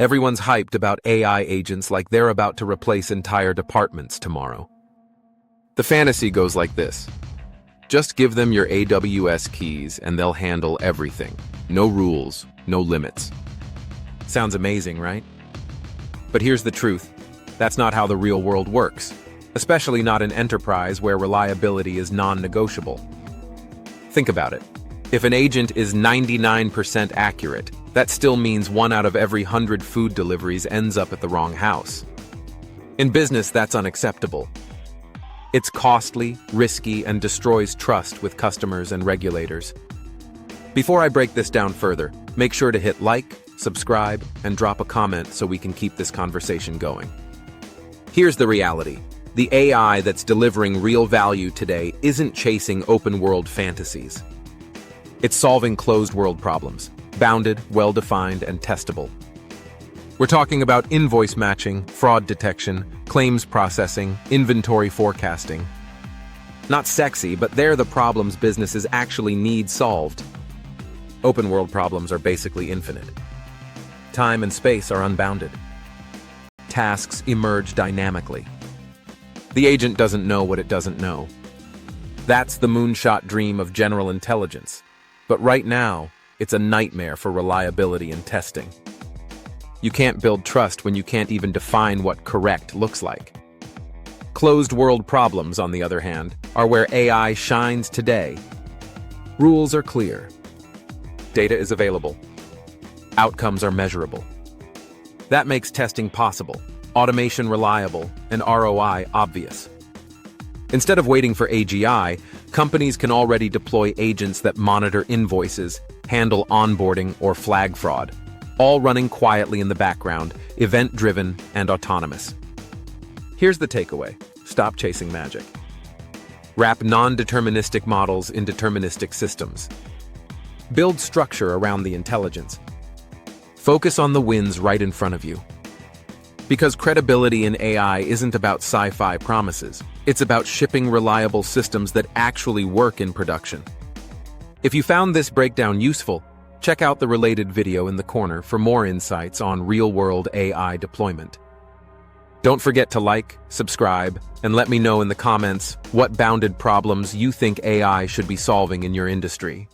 Everyone's hyped about AI agents like they're about to replace entire departments tomorrow. The fantasy goes like this. Just give them your AWS keys and they'll handle everything. No rules, no limits. Sounds amazing, right? But here's the truth. That's not how the real world works, especially not in enterprise where reliability is non-negotiable. Think about it. If an agent is 99% accurate, that still means 1 out of every 100 food deliveries ends up at the wrong house. In business, that's unacceptable. It's costly, risky, and destroys trust with customers and regulators. Before I break this down further, make sure to hit like, subscribe, and drop a comment so we can keep this conversation going. Here's the reality. The AI that's delivering real value today isn't chasing open-world fantasies. It's solving closed-world problems, bounded, well-defined, and testable. We're talking about invoice matching, fraud detection, claims processing, inventory forecasting. Not sexy, but they're the problems businesses actually need solved. Open-world problems are basically infinite. Time and space are unbounded. Tasks emerge dynamically. The agent doesn't know what it doesn't know. That's the moonshot dream of general intelligence. But right now, it's a nightmare for reliability and testing. You can't build trust when you can't even define what correct looks like. Closed-world problems, on the other hand, are where AI shines today. Rules are clear. Data is available. Outcomes are measurable. That makes testing possible, automation reliable, and ROI obvious. Instead of waiting for AGI, companies can already deploy agents that monitor invoices, handle onboarding, or flag fraud, all running quietly in the background, event-driven, and autonomous. Here's the takeaway. Stop chasing magic. Wrap non-deterministic models in deterministic systems. Build structure around the intelligence. Focus on the wins right in front of you. Because credibility in AI isn't about sci-fi promises. It's about shipping reliable systems that actually work in production. If you found this breakdown useful, check out the related video in the corner for more insights on real-world AI deployment. Don't forget to like, subscribe, and let me know in the comments what bounded problems you think AI should be solving in your industry.